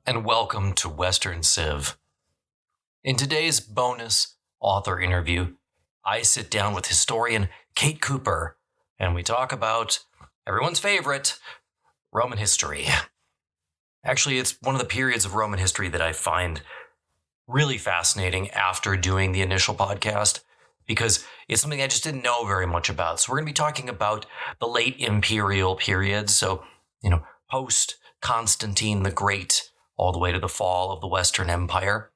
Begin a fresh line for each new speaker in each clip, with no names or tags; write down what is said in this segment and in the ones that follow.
and welcome to Western Civ. In today's bonus author interview, I sit down with historian Kate Cooper, and we talk about everyone's favorite, Roman history. Actually, it's one of the periods of Roman history that I find really fascinating after doing the initial podcast, because it's something I just didn't know very much about. So we're going to be talking about the late imperial period, so, post Constantine the Great, all the way to the fall of the Western Empire.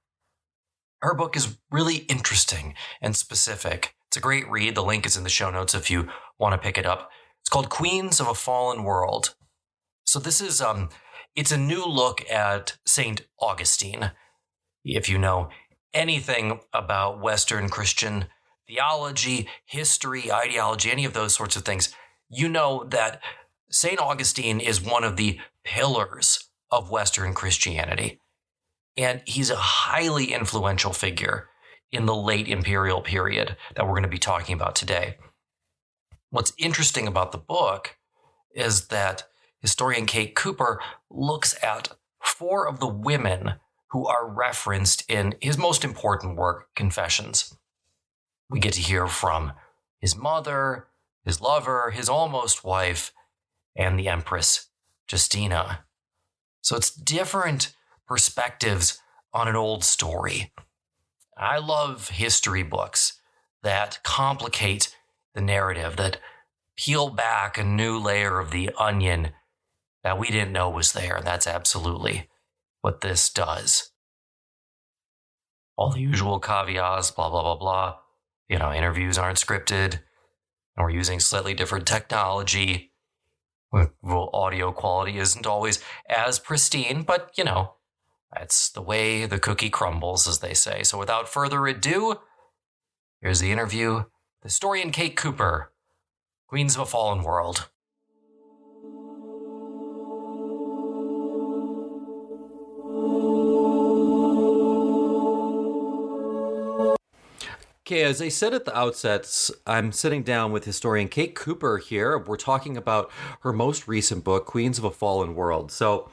Her book is really interesting and specific. It's a great read. The link is in the show notes if you want to pick it up. It's called Queens of a Fallen World. So this is, it's a new look at St. Augustine. If you know anything about Western Christian theology, history, ideology, any of those sorts of things, you know that St. Augustine is one of the pillars of Western Christianity. And he's a highly influential figure in the late imperial period that we're going to be talking about today. What's interesting about the book is that historian Kate Cooper looks at 4 of the women who are referenced in his most important work, Confessions. We get to hear from his mother, his lover, his almost wife, and the Empress Justina. So it's different perspectives on an old story. I love history books that complicate the narrative, that peel back a new layer of the onion that we didn't know was there. And that's absolutely what this does. All the usual caveats, blah, blah, blah, blah. Interviews aren't scripted, and we're using slightly different technology. Audio quality isn't always as pristine, but, that's the way the cookie crumbles, as they say. So without further ado, here's the interview with historian Kate Cooper, Queens of a Fallen World. Okay, as I said at the outset, I'm sitting down with historian Kate Cooper here. We're talking about her most recent book, Queens of a Fallen World. So,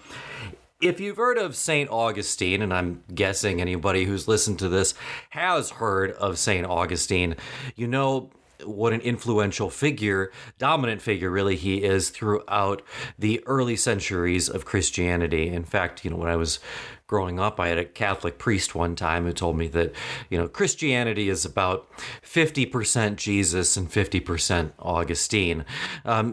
if you've heard of St. Augustine, and I'm guessing anybody who's listened to this has heard of St. Augustine, you know what an influential figure, dominant figure really, he is throughout the early centuries of Christianity. In fact, when I was growing up, I had a Catholic priest one time who told me that, Christianity is about 50% Jesus and 50% Augustine.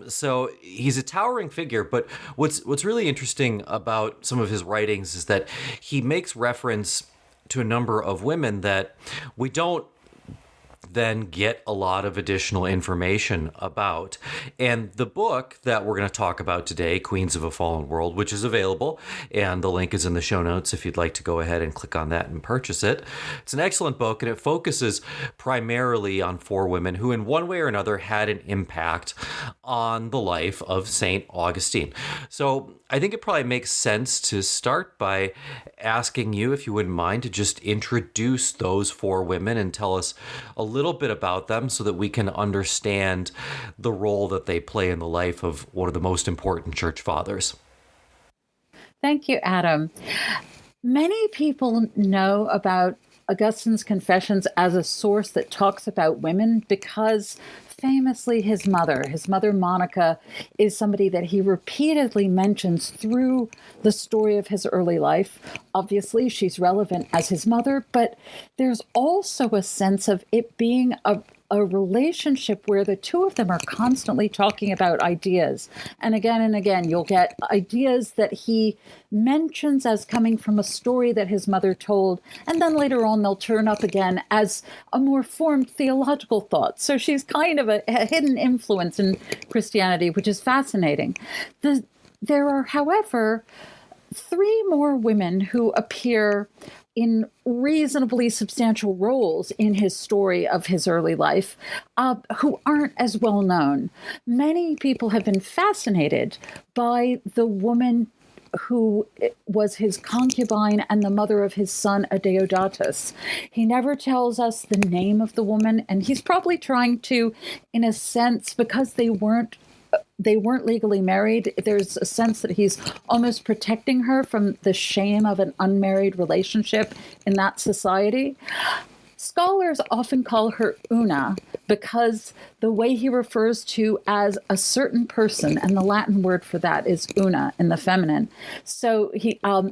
So he's a towering figure, but what's really interesting about some of his writings is that he makes reference to a number of women that we don't then get a lot of additional information about. And the book that we're going to talk about today, Queens of a Fallen World, which is available, and the link is in the show notes if you'd like to go ahead and click on that and purchase it. It's an excellent book, and it focuses primarily on 4 women who in one way or another had an impact on the life of St. Augustine. So I think it probably makes sense to start by asking you, if you wouldn't mind, to just introduce those 4 women and tell us a little bit about them so that we can understand the role that they play in the life of one of the most important church fathers.
Thank you, Adam. Many people know about Augustine's Confessions as a source that talks about women because famously his mother Monica, is somebody that he repeatedly mentions through the story of his early life. Obviously, she's relevant as his mother, but there's also a sense of it being a relationship where the two of them are constantly talking about ideas. And again, you'll get ideas that he mentions as coming from a story that his mother told. And then later on, they'll turn up again as a more formed theological thought. So she's kind of a hidden influence in Christianity, which is fascinating. There are, however, 3 more women who appear in reasonably substantial roles in his story of his early life, who aren't as well known. Many people have been fascinated by the woman who was his concubine and the mother of his son Adeodatus. He never tells us the name of the woman, and he's probably trying to, in a sense, because they they weren't legally married. There's a sense that he's almost protecting her from the shame of an unmarried relationship in that society. Scholars often call her Una because the way he refers to as a certain person, and the Latin word for that is una in the feminine. So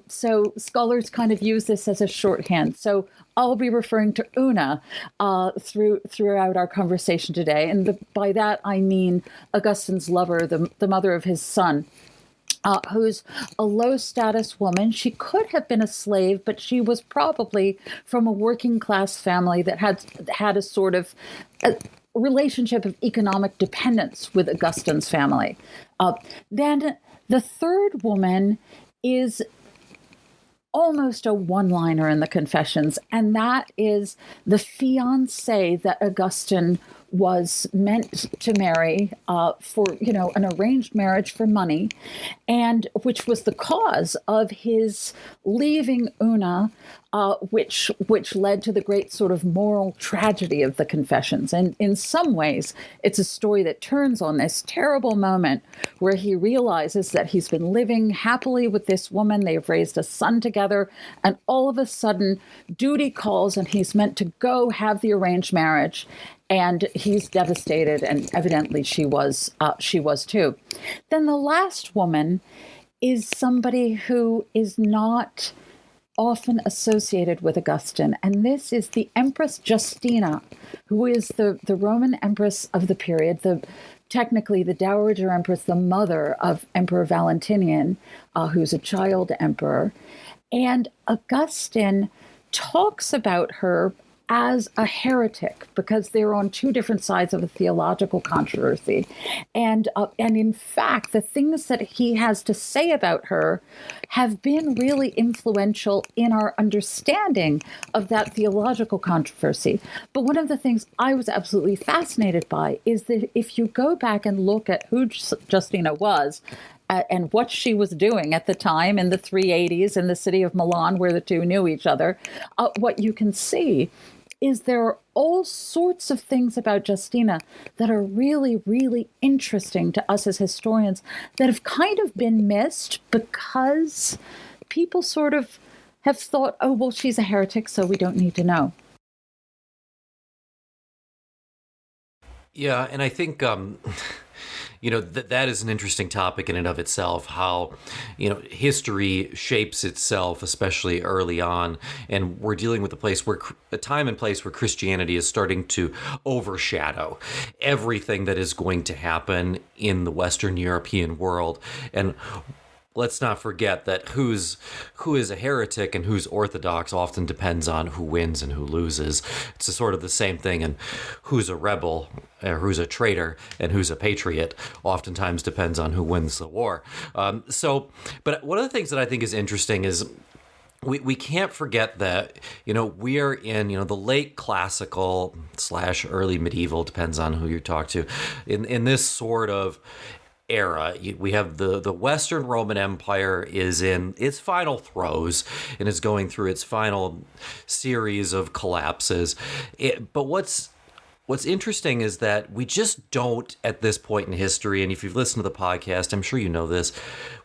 so scholars kind of use this as a shorthand. So I'll be referring to Una throughout our conversation today, and by that I mean Augustine's lover, the mother of his son. Who's a low-status woman. She could have been a slave, but she was probably from a working-class family that had a sort of relationship of economic dependence with Augustine's family. Then the third woman is almost a one-liner in the Confessions, and that is the fiancée that Augustine was meant to marry for, an arranged marriage for money, and which was the cause of his leaving Una, which led to the great sort of moral tragedy of the Confessions. And in some ways, it's a story that turns on this terrible moment where he realizes that he's been living happily with this woman. They've raised a son together, and all of a sudden, duty calls, and he's meant to go have the arranged marriage. And he's devastated, and evidently she was too. Then the last woman is somebody who is not often associated with Augustine, and this is the Empress Justina, who is the Roman empress of the period, technically the Dowager Empress, the mother of Emperor Valentinian, who's a child emperor. And Augustine talks about her as a heretic because they're on two different sides of a theological controversy. And in fact, the things that he has to say about her have been really influential in our understanding of that theological controversy. But one of the things I was absolutely fascinated by is that if you go back and look at who Justina was, and what she was doing at the time in the 380s in the city of Milan, where the two knew each other, what you can see is there are all sorts of things about Justina that are really, really interesting to us as historians that have kind of been missed because people sort of have thought, oh, well, she's a heretic, so we don't need to know.
Yeah, and I think that is an interesting topic in and of itself, how, history shapes itself, especially early on. And we're dealing with a time and place where Christianity is starting to overshadow everything that is going to happen in the Western European world. And let's not forget that who is a heretic and who's orthodox often depends on who wins and who loses. It's sort of the same thing. And who's a rebel, or who's a traitor, and who's a patriot oftentimes depends on who wins the war. But one of the things that I think is interesting is we can't forget that, we are in, the late classical / early medieval, depends on who you talk to, in this sort of era. We have the Western Roman Empire is in its final throes and is going through its final series of collapses. But what's interesting is that we just don't, at this point in history, and if you've listened to the podcast, I'm sure you know this,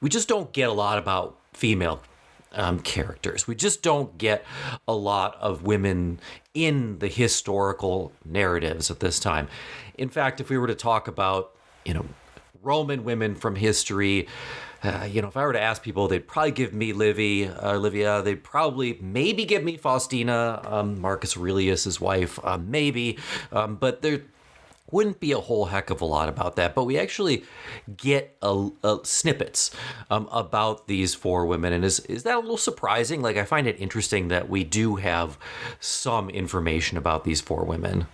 we just don't get a lot about female characters. We just don't get a lot of women in the historical narratives at this time. In fact, if we were to talk about, Roman women from history, if I were to ask people, they'd probably give me Livia. They'd probably maybe give me Faustina, Marcus Aurelius' wife, maybe. But there wouldn't be a whole heck of a lot about that. But we actually get snippets about these four women. And is that a little surprising? Like, I find it interesting that we do have some information about these four women.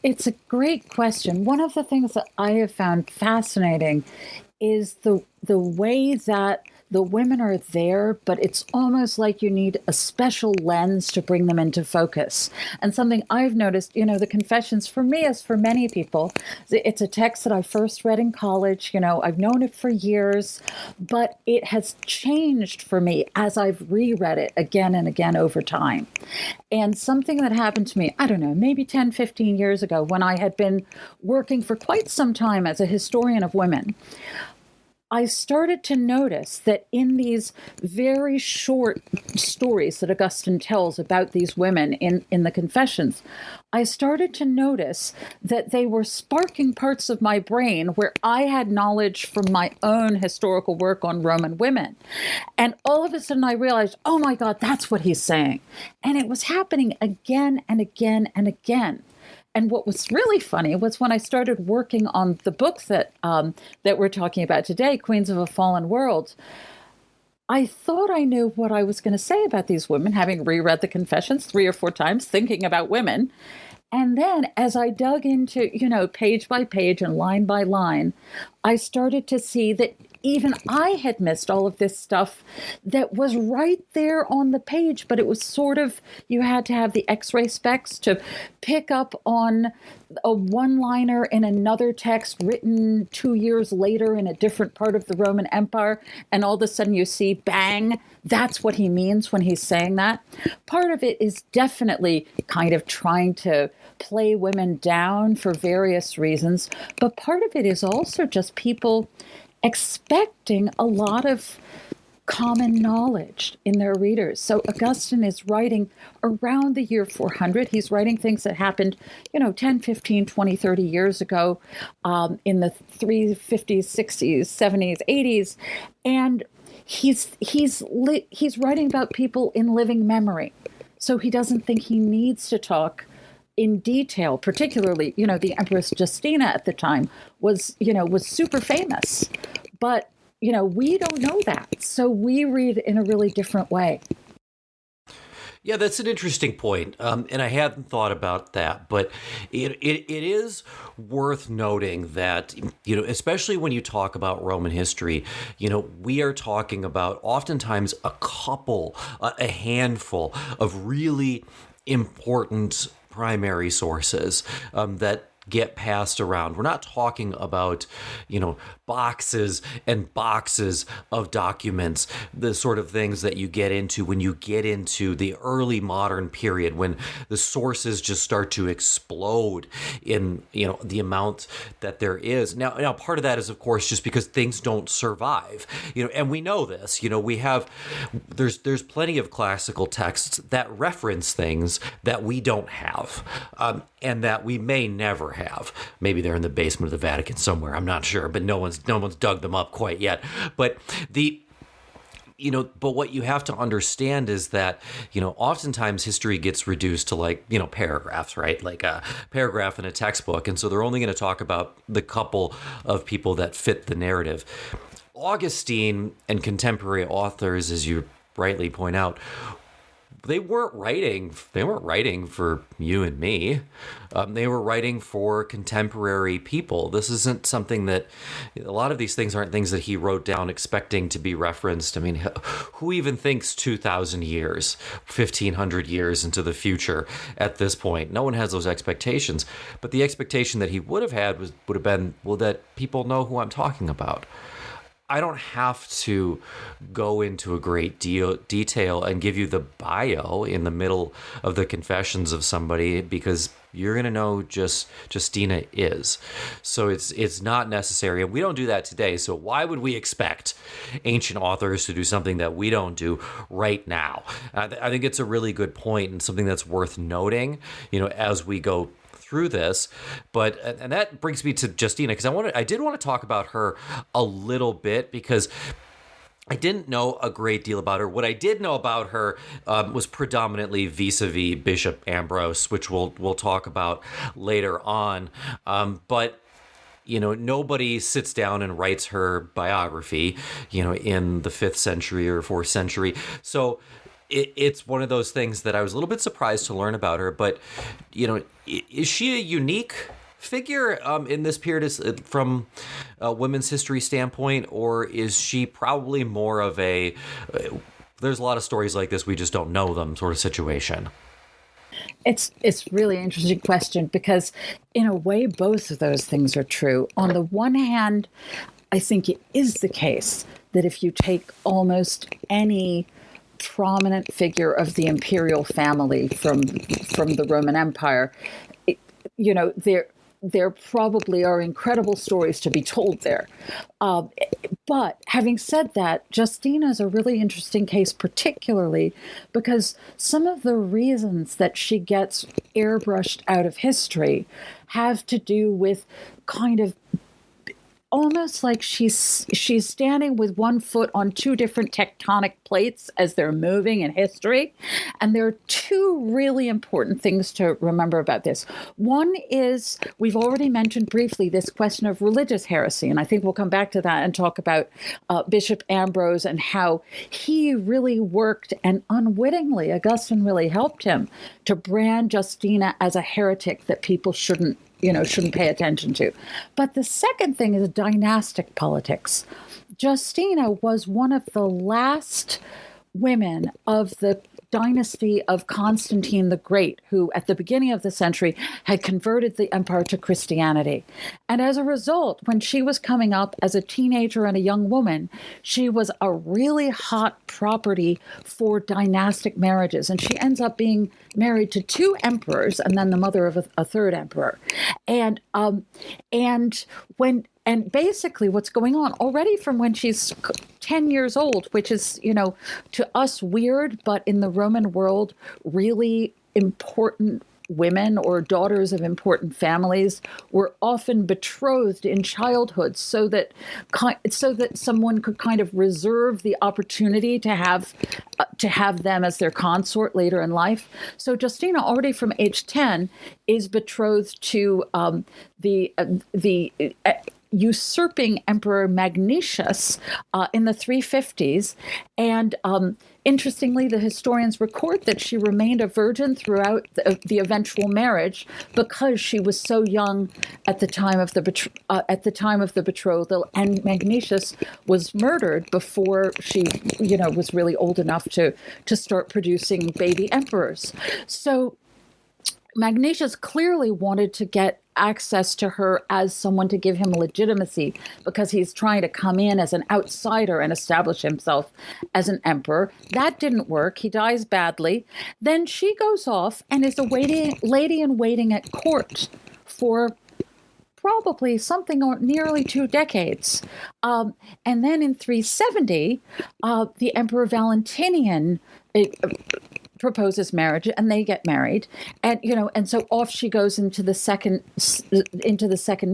It's a great question. One of the things that I have found fascinating is the way that the women are there, but it's almost like you need a special lens to bring them into focus. And something I've noticed, the Confessions, for me, as for many people, it's a text that I first read in college. I've known it for years, but it has changed for me as I've reread it again and again over time. And something that happened to me, I don't know, maybe 10, 15 years ago, when I had been working for quite some time as a historian of women, I started to notice that in these very short stories that Augustine tells about these women in the Confessions, I started to notice that they were sparking parts of my brain where I had knowledge from my own historical work on Roman women. And all of a sudden I realized, oh my God, that's what he's saying. And it was happening again and again and again. And what was really funny was when I started working on the book that we're talking about today, Queens of a Fallen World, I thought I knew what I was going to say about these women, having reread the Confessions 3 or 4 times, thinking about women. And then as I dug into, page by page and line by line, I started to see that even I had missed all of this stuff that was right there on the page, but it was sort of, you had to have the X-ray specs to pick up on a one-liner in another text written 2 years later in a different part of the Roman Empire, and all of a sudden you see, bang, that's what he means when he's saying that. Part of it is definitely kind of trying to play women down for various reasons, but part of it is also just people expecting a lot of common knowledge in their readers. So Augustine is writing around the year 400. He's writing things that happened, 10, 15, 20, 30 years ago in the 350s, 60s, 70s, 80s. And he's writing about people in living memory. So he doesn't think he needs to talk in detail, particularly, the Empress Justina at the time was super famous, but, we don't know that. So we read in a really different way.
Yeah, that's an interesting point. And I hadn't thought about that, but it is worth noting that, especially when you talk about Roman history, we are talking about oftentimes a handful of really important primary sources that get passed around. We're not talking about, boxes and boxes of documents, the sort of things that you get into when you get into the early modern period, when the sources just start to explode in, the amount that there is. Now, part of that is, of course, just because things don't survive, and we know this, there's plenty of classical texts that reference things that we don't have, and that we may never have. Maybe they're in the basement of the Vatican somewhere. I'm not sure, but no one's dug them up quite yet. But but what you have to understand is that, oftentimes history gets reduced to paragraphs, right? Like a paragraph in a textbook. And so they're only going to talk about the couple of people that fit the narrative. Augustine and contemporary authors, as you rightly point out, they weren't writing for you and me. They were writing for contemporary people. This isn't something that, a lot of these things aren't things that he wrote down expecting to be referenced. I mean, who even thinks 2,000 years, 1,500 years into the future at this point? No one has those expectations. But the expectation that he would have had would have been, well, that people know who I'm talking about. I don't have to go into a great detail and give you the bio in the middle of the Confessions of somebody, because you're going to know just Justina is. So it's not necessary. And we don't do that today. So why would we expect ancient authors to do something that we don't do right now? I think it's a really good point and something that's worth noting, as we go through this. And that brings me to Justina, because I did want to talk about her a little bit, because I didn't know a great deal about her. What I did know about her was predominantly vis-a-vis Bishop Ambrose, which we'll talk about later on. But nobody sits down and writes her biography, in the 5th century or 4th century. So it's one of those things that I was a little bit surprised to learn about her. But, is she a unique figure in this period is from a women's history standpoint, or is she probably more of a there's a lot of stories like this, we just don't know them sort of situation?
It's really interesting question because in a way both of those things are true. On the one hand, I think it is the case that if you take almost any prominent figure of the imperial family from the Roman Empire, there probably are incredible stories to be told there. But having said that, Justina is a really interesting case, particularly because some of the reasons that she gets airbrushed out of history have to do with kind of almost like she's standing with one foot on two different tectonic plates as they're moving in history. And there are two really important things to remember about this. One is, we've already mentioned briefly this question of religious heresy, and I think we'll come back to that and talk about Bishop Ambrose and how he really worked, and unwittingly, Augustine really helped him to brand Justina as a heretic that people shouldn't pay attention to. But the second thing is dynastic politics. Justina was one of the last women of the dynasty of Constantine the Great, who at the beginning of the century had converted the empire to Christianity. And as a result, when she was coming up as a teenager and a young woman, she was a really hot property for dynastic marriages. And she ends up being married to two emperors and then the mother of a third emperor. And basically what's going on already from when she's 10 years old, which is, to us weird, but in the Roman world, really important women or daughters of important families were often betrothed in childhood so that someone could kind of reserve the opportunity to have them as their consort later in life. So Justina, already from age 10, is betrothed to the usurping Emperor Magnentius in the 350s. And interestingly, the historians record that she remained a virgin throughout the eventual marriage because she was so young at the time of the betrothal, and Magnentius was murdered before she, was really old enough to start producing baby emperors. So Magnentius clearly wanted to get access to her as someone to give him legitimacy because he's trying to come in as an outsider and establish himself as an emperor. That didn't work. He dies badly. Then she goes off and is a lady in waiting at court for probably something nearly 2 decades. And then in 370, the Emperor Valentinian proposes marriage, and they get married, and so off she goes into the second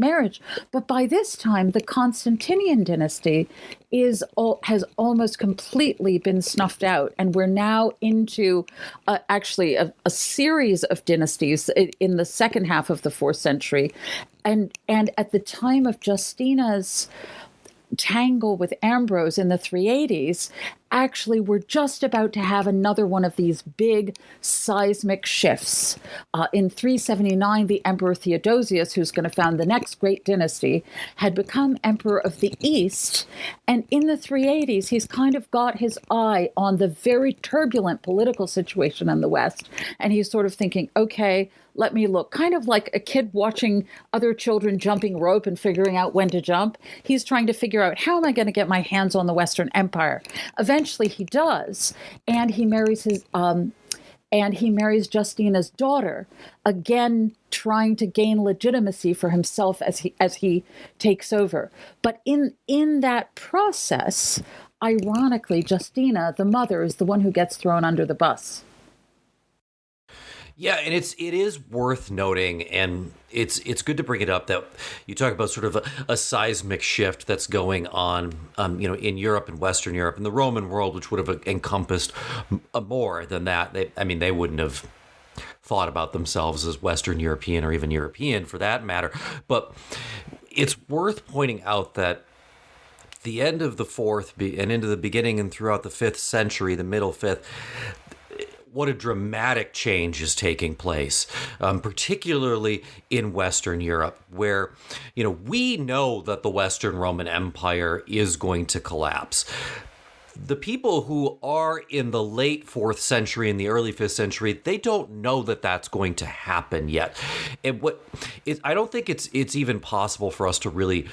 marriage. But by this time, the Constantinian dynasty has almost completely been snuffed out, and we're now into actually a series of dynasties in the second half of the 4th century, and at the time of Justina's tangle with Ambrose in the 380s, actually we're just about to have another one of these big seismic shifts. In 379, the Emperor Theodosius, who's going to found the next great dynasty, had become Emperor of the East. And in the 380s, he's kind of got his eye on the very turbulent political situation in the West. And he's sort of thinking, okay, let me look. Kind of like a kid watching other children jumping rope and figuring out when to jump. He's trying to figure out, how am I going to get my hands on the Western Empire? Eventually he does, and he marries Justina's daughter, again trying to gain legitimacy for himself as he takes over. But in that process, ironically, Justina, the mother, is the one who gets thrown under the bus.
Yeah, and it is worth noting, and it's good to bring it up, that you talk about sort of a seismic shift that's going on, in Europe and Western Europe and the Roman world, which would have encompassed more than that. They wouldn't have thought about themselves as Western European or even European for that matter. But it's worth pointing out that the end of the 4th and into the beginning and throughout the 5th century, the middle 5th, what a dramatic change is taking place, particularly in Western Europe, where, we know that the Western Roman Empire is going to collapse. The people who are in the late 4th century and the early 5th century, they don't know that that's going to happen yet. I don't think it's even possible for us to really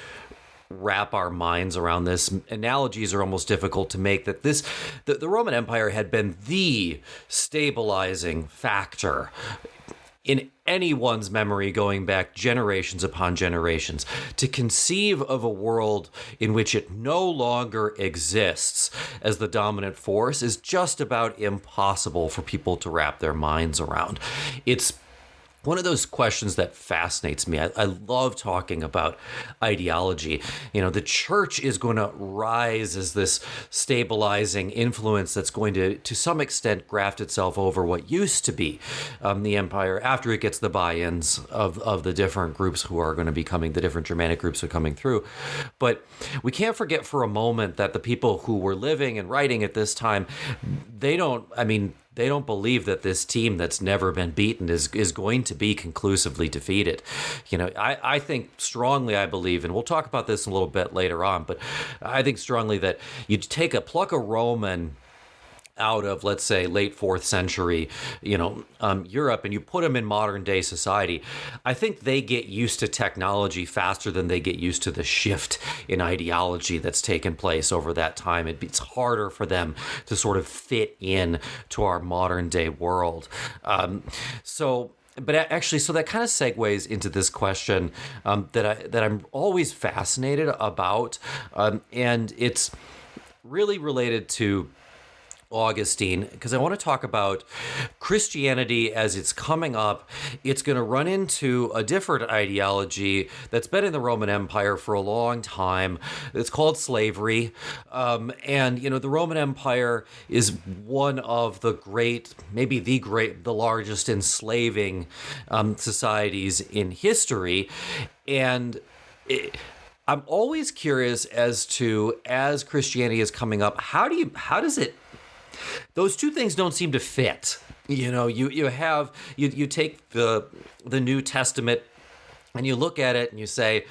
wrap our minds around this. Analogies are almost difficult to make, that the Roman Empire had been the stabilizing factor in anyone's memory going back generations upon generations. To conceive of a world in which it no longer exists as the dominant force is just about impossible for people to wrap their minds around. It's one of those questions that fascinates me. I love talking about ideology. The church is going to rise as this stabilizing influence that's going to some extent, graft itself over what used to be the empire after it gets the buy-ins of the different groups who are going to be coming, the different Germanic groups who are coming through. But we can't forget for a moment that the people who were living and writing at this time, they don't believe that this team that's never been beaten is going to be conclusively defeated. I think strongly, I believe, and we'll talk about this a little bit later on, but I think strongly that you pluck a Roman out of, let's say, late 4th century, Europe, and you put them in modern day society, I think they get used to technology faster than they get used to the shift in ideology that's taken place over that time. It's harder for them to sort of fit in to our modern day world. So that kind of segues into this question that I'm always fascinated about, and it's really related to Augustine, because I want to talk about Christianity as it's coming up. It's going to run into a different ideology that's been in the Roman Empire for a long time. It's called slavery. And the Roman Empire is one of the great, maybe the largest enslaving societies in history. And I'm always curious as Christianity is coming up, how does it, those two things don't seem to fit. You take the New Testament and you look at it and you say,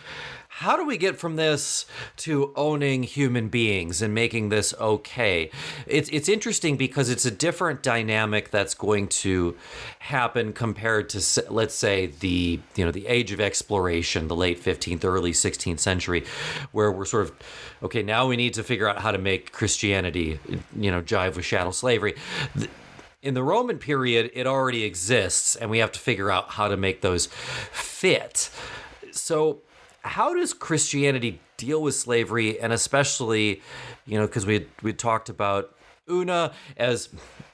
how do we get from this to owning human beings and making this okay? It's interesting because it's a different dynamic that's going to happen compared to, let's say, the age of exploration, the late 15th, early 16th century, where we're sort of, okay, now we need to figure out how to make Christianity, jive with chattel slavery. In the Roman period, it already exists, and we have to figure out how to make those fit. So how does Christianity deal with slavery, and especially, because we talked about Una as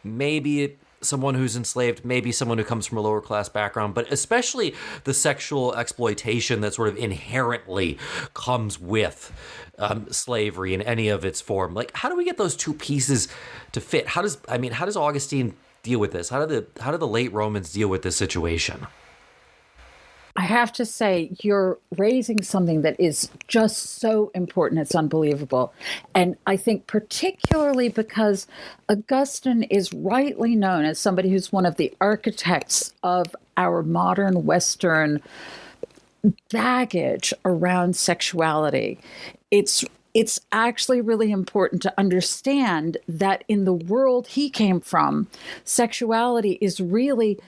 maybe someone who's enslaved, maybe someone who comes from a lower class background, but especially the sexual exploitation that sort of inherently comes with slavery in any of its form. Like, how do we get those two pieces to fit? How does Augustine deal with this? How do the late Romans deal with this situation?
I have to say, you're raising something that is just so important. It's unbelievable. And I think particularly because Augustine is rightly known as somebody who's one of the architects of our modern Western baggage around sexuality. It's actually really important to understand that in the world he came from, sexuality is really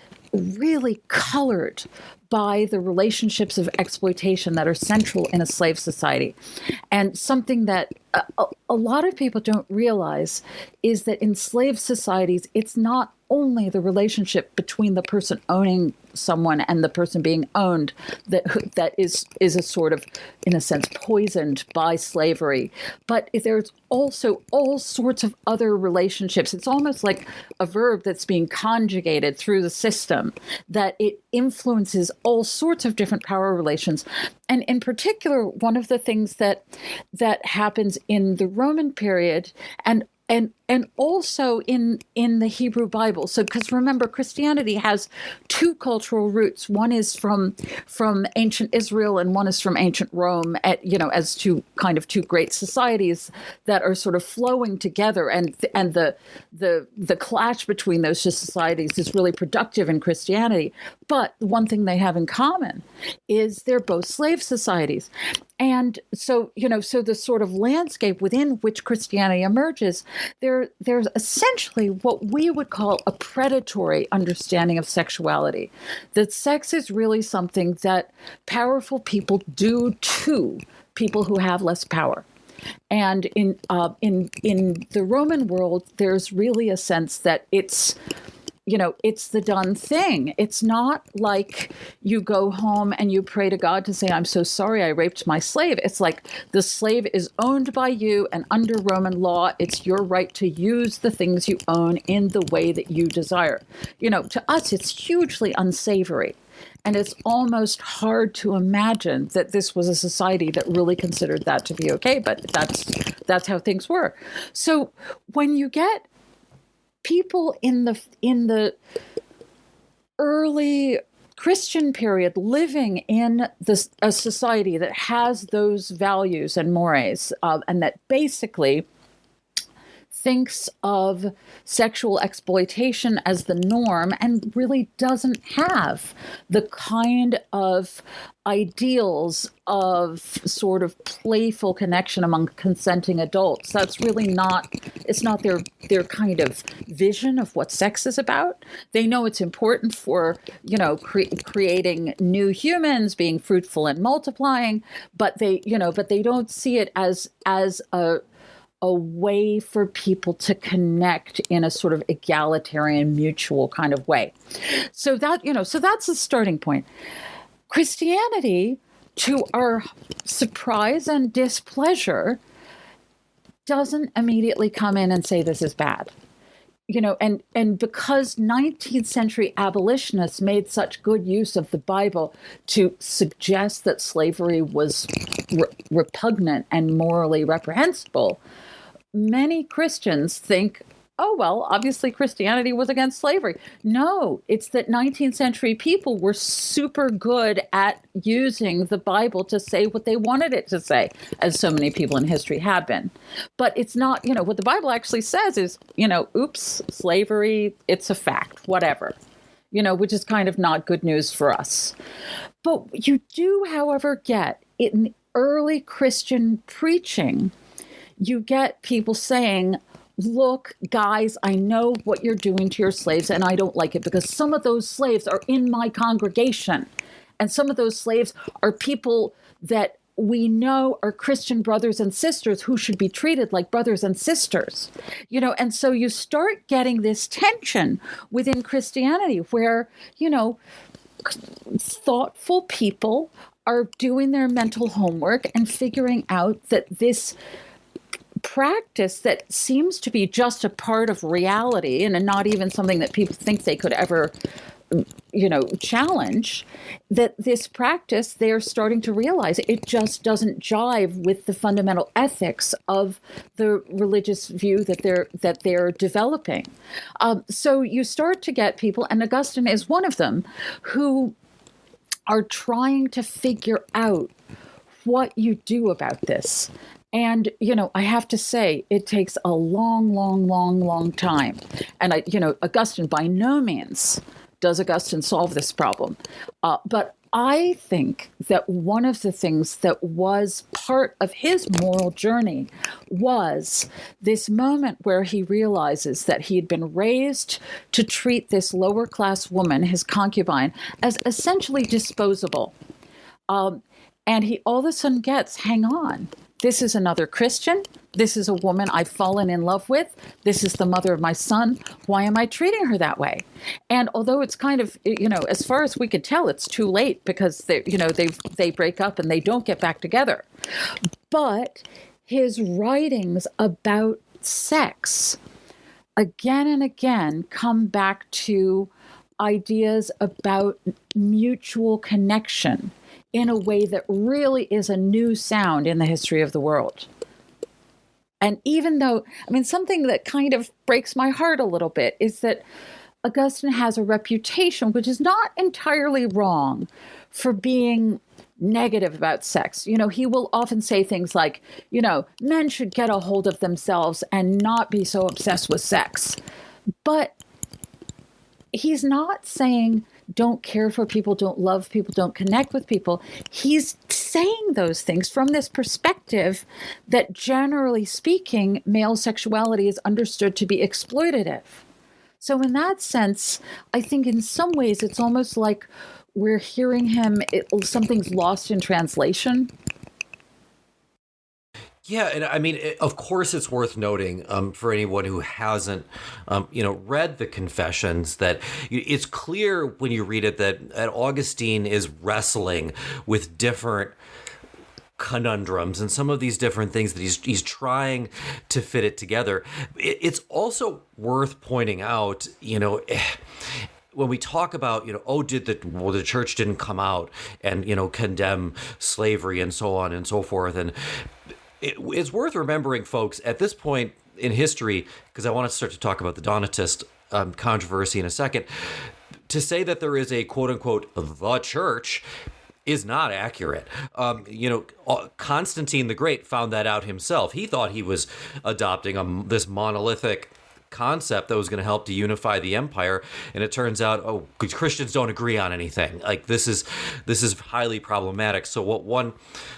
colored by the relationships of exploitation that are central in a slave society. And something that a lot of people don't realize is that in slave societies, it's not only the relationship between the person owning someone and the person being owned that is a sort of, in a sense, poisoned by slavery. But there's also all sorts of other relationships. It's almost like a verb that's being conjugated through the system, that it influences all sorts of different power relations. And in particular, one of the things that happens in the Roman period, and and also in the Hebrew Bible. So, because remember, Christianity has two cultural roots. One is from ancient Israel, and one is from ancient Rome. As two great societies that are sort of flowing together, and the clash between those two societies is really productive in Christianity. But one thing they have in common is they're both slave societies. And so, so the sort of landscape within which Christianity emerges, there's essentially what we would call a predatory understanding of sexuality. That sex is really something that powerful people do to people who have less power. And in the Roman world, there's really a sense that it's the done thing. It's not like you go home and you pray to God to say, I'm so sorry I raped my slave. It's like the slave is owned by you, and under Roman law, it's your right to use the things you own in the way that you desire. To us, it's hugely unsavory. And it's almost hard to imagine that this was a society that really considered that to be okay, but that's how things were. So when you get people in the early Christian period living in a society that has those values and mores, and that basically thinks of sexual exploitation as the norm and really doesn't have the kind of ideals of sort of playful connection among consenting adults. That's really it's not their kind of vision of what sex is about. They know it's important for, creating new humans, being fruitful and multiplying, but they don't see it as a way for people to connect in a sort of egalitarian, mutual kind of way. So that's a starting point. Christianity, to our surprise and displeasure, doesn't immediately come in and say this is bad. And because 19th century abolitionists made such good use of the Bible to suggest that slavery was repugnant and morally reprehensible, many Christians think, oh, well, obviously Christianity was against slavery. No, it's that 19th century people were super good at using the Bible to say what they wanted it to say, as so many people in history have been. But it's not, what the Bible actually says is, oops, slavery, it's a fact, whatever, which is kind of not good news for us. But you do, however, get in early Christian preaching, you get people saying, look, guys, I know what you're doing to your slaves, and I don't like it because some of those slaves are in my congregation. And some of those slaves are people that we know are Christian brothers and sisters who should be treated like brothers and sisters. And so you start getting this tension within Christianity where, thoughtful people are doing their mental homework and figuring out that this practice that seems to be just a part of reality and not even something that people think they could ever, challenge, that this practice, they're starting to realize it just doesn't jive with the fundamental ethics of the religious view that they're developing. So you start to get people, and Augustine is one of them, who are trying to figure out what you do about this. And, I have to say, it takes a long, long, long, long time. And, Augustine, by no means does Augustine solve this problem. But I think that one of the things that was part of his moral journey was this moment where he realizes that he had been raised to treat this lower class woman, his concubine, as essentially disposable. And he all of a sudden gets, hang on. This is another Christian. This is a woman I've fallen in love with. This is the mother of my son. Why am I treating her that way? And although it's kind of, as far as we could tell, it's too late because they break up and they don't get back together. But his writings about sex again and again come back to ideas about mutual connection in a way that really is a new sound in the history of the world. And even though, I mean, something that kind of breaks my heart a little bit is that Augustine has a reputation, which is not entirely wrong, for being negative about sex. You know, he will often say things like, you know, men should get a hold of themselves and not be so obsessed with sex. But he's not saying don't care for people, don't love people, don't connect with people. He's saying those things from this perspective that, generally speaking, male sexuality is understood to be exploitative. So in that sense, I think in some ways it's almost like we're hearing him, something's lost in translation.
Yeah, and I mean, of course, it's worth noting for anyone who hasn't, read the Confessions, that it's clear when you read it that Augustine is wrestling with different conundrums and some of these different things that he's trying to fit it together. It's also worth pointing out, when we talk about, the church didn't come out and, condemn slavery and so on and so forth. And it's worth remembering, folks, at this point in history, because I want to start to talk about the Donatist controversy in a second, to say that there is a quote unquote the church is not accurate. Constantine the Great found that out himself. He thought he was adopting this monolithic concept that was going to help to unify the empire, and it turns out, Christians don't agree on anything. Like, this is highly problematic. So what one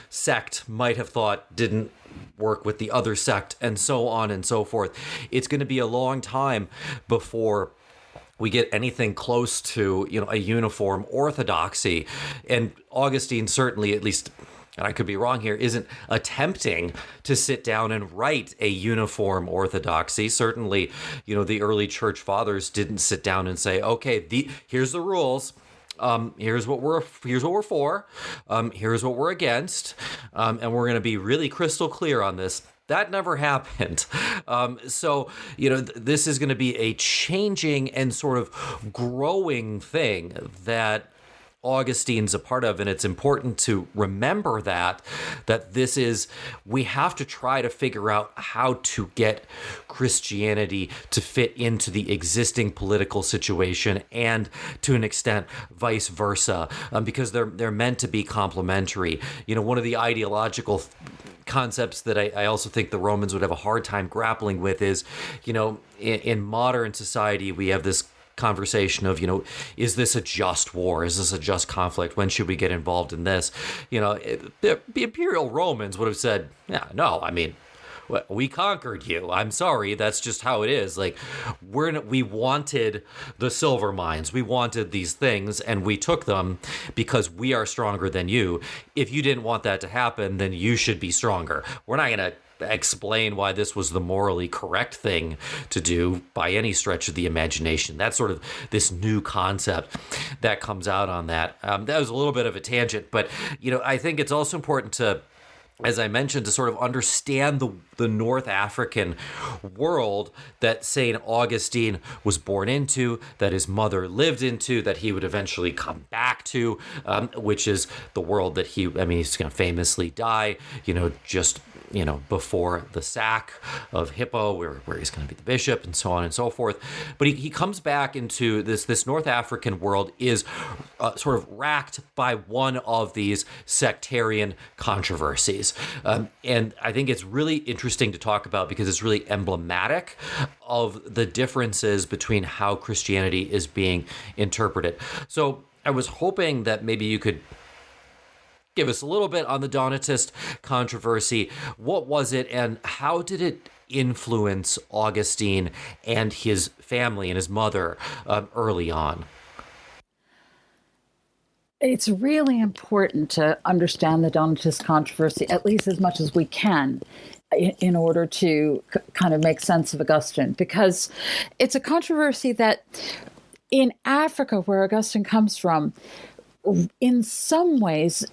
sect might have thought didn't work with the other sect, and so on and so forth. It's going to be a long time before we get anything close to a uniform orthodoxy. And Augustine certainly, at least, and I could be wrong here, isn't attempting to sit down and write a uniform orthodoxy. Certainly, the early church fathers didn't sit down and say, okay, here's the rules. Here's what we're for. Here's what we're against. And we're going to be really crystal clear on this. That never happened. So, this is going to be a changing and sort of growing thing that Augustine's a part of, and it's important to remember that we have to try to figure out how to get Christianity to fit into the existing political situation, and to an extent vice versa, because they're meant to be complementary. One of the ideological concepts that I also think the Romans would have a hard time grappling with is, in modern society, we have this conversation of, is this a just war? Is this a just conflict? When should we get involved in this? The imperial Romans would have said, yeah, no, I mean, we conquered you. I'm sorry. That's just how it is. Like, we wanted the silver mines. We wanted these things, and we took them because we are stronger than you. If you didn't want that to happen, then you should be stronger. We're not going to explain why this was the morally correct thing to do by any stretch of the imagination. That's sort of this new concept that comes out on that. That was a little bit of a tangent, but I think it's also important to, as I mentioned, to sort of understand the North African world that St. Augustine was born into, that his mother lived into, that he would eventually come back to, which is the world that he's going to famously die, just before the sack of Hippo, where he's going to be the bishop, and so on and so forth. But he comes back into this North African world, is sort of racked by one of these sectarian controversies. And I think it's really interesting to talk about, because it's really emblematic of the differences between how Christianity is being interpreted. So I was hoping that maybe you could give us a little bit on the Donatist controversy. What was it, and how did it influence Augustine and his family and his mother early on?
It's really important to understand the Donatist controversy, at least as much as we can, in order to kind of make sense of Augustine, because it's a controversy that in Africa, where Augustine comes from, in some ways,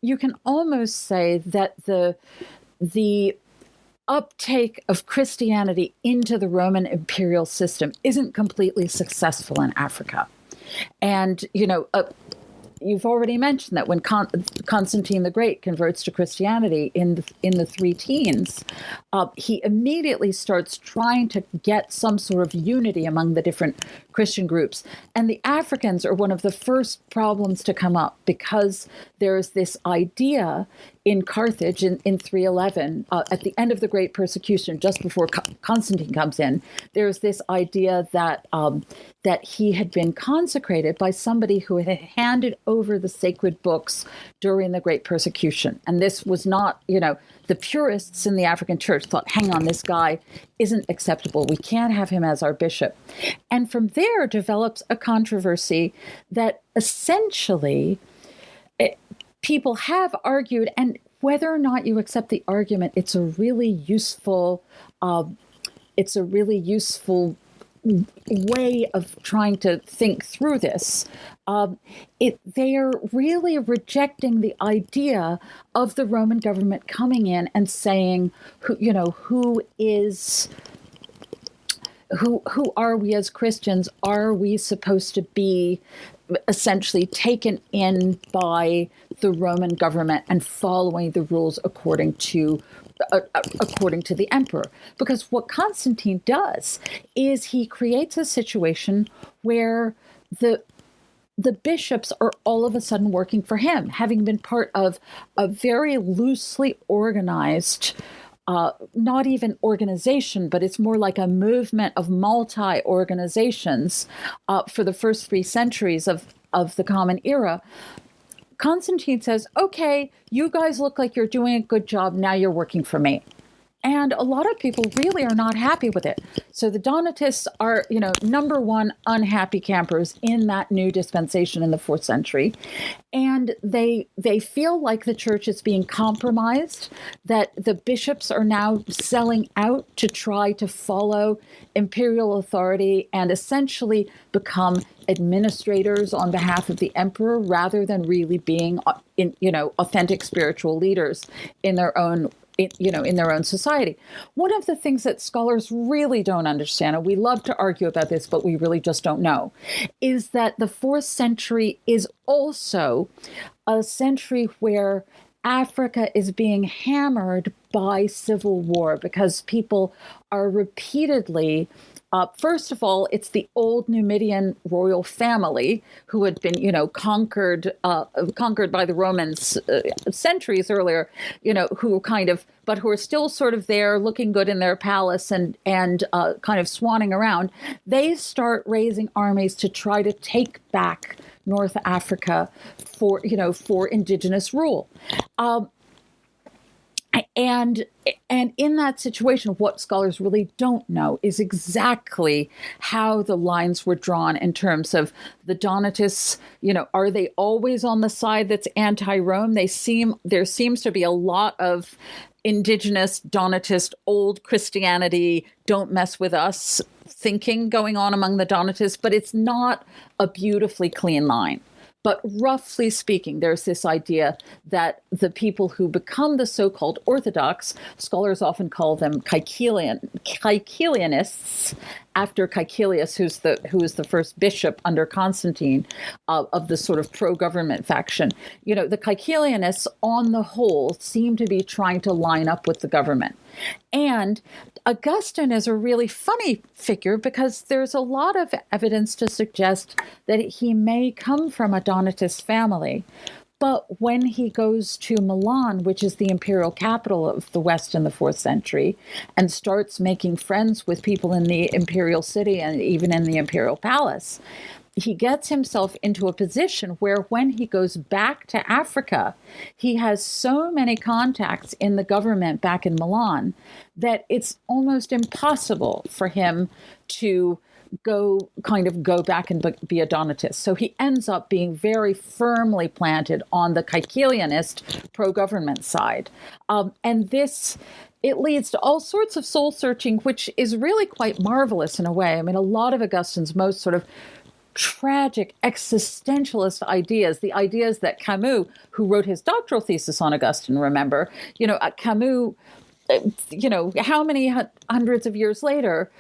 you can almost say that the uptake of Christianity into the Roman imperial system isn't completely successful in Africa. And, you've already mentioned that when Constantine the Great converts to Christianity in the three teens, he immediately starts trying to get some sort of unity among the different Christian groups. And the Africans are one of the first problems to come up, because there's this idea in Carthage in 311, at the end of the Great Persecution, just before Constantine comes in, there's this idea that that he had been consecrated by somebody who had handed over the sacred books during the Great Persecution. And this was not, the purists in the African church thought, hang on, this guy isn't acceptable. We can't have him as our bishop. And from there develops a controversy that essentially people have argued, and whether or not you accept the argument, it's a really useful way of trying to think through this. They are really rejecting the idea of the Roman government coming in and saying, who are we as Christians? Are we supposed to be essentially taken in by the Roman government and following the rules according to the emperor? Because what Constantine does is he creates a situation where the bishops are all of a sudden working for him, having been part of a very loosely organized, not even organization, but it's more like a movement of multi-organizations for the first 3 centuries of the Common Era. Constantine says, okay, you guys look like you're doing a good job. Now you're working for me. And a lot of people really are not happy with it. So the Donatists are, number one unhappy campers in that new dispensation in the 4th century. And they feel like the church is being compromised, that the bishops are now selling out to try to follow imperial authority and essentially become administrators on behalf of the emperor rather than really being, authentic spiritual leaders in their own society. One of the things that scholars really don't understand, and we love to argue about this, but we really just don't know, is that the 4th century is also a century where Africa is being hammered by civil war, because people are repeatedly first of all, it's the old Numidian royal family who had been, conquered by the Romans centuries earlier, who are still sort of there, looking good in their palace and kind of swanning around. They start raising armies to try to take back North Africa for indigenous rule. And in that situation, what scholars really don't know is exactly how the lines were drawn in terms of the Donatists. Are they always on the side that's anti-Rome? There seems to be a lot of indigenous Donatist, old Christianity, don't mess with us thinking going on among the Donatists, but it's not a beautifully clean line. But roughly speaking, there's this idea that the people who become the so-called Orthodox, scholars often call them Caecilianists, after Caecilius, who is the first bishop under Constantine of the sort of pro-government faction. The Caecilianists, on the whole, seem to be trying to line up with the government. And Augustine is a really funny figure because there's a lot of evidence to suggest that he may come from a Donatist family. But when he goes to Milan, which is the imperial capital of the West in the 4th century, and starts making friends with people in the imperial city and even in the imperial palace, he gets himself into a position where when he goes back to Africa, he has so many contacts in the government back in Milan that it's almost impossible for him to go back and be a Donatist. So he ends up being very firmly planted on the Caecilianist pro-government side. And this, it leads to all sorts of soul searching, which is really quite marvelous in a way. I mean, a lot of Augustine's most sort of tragic existentialist ideas, the ideas that Camus, who wrote his doctoral thesis on Augustine, remember, Camus how many hundreds of years later,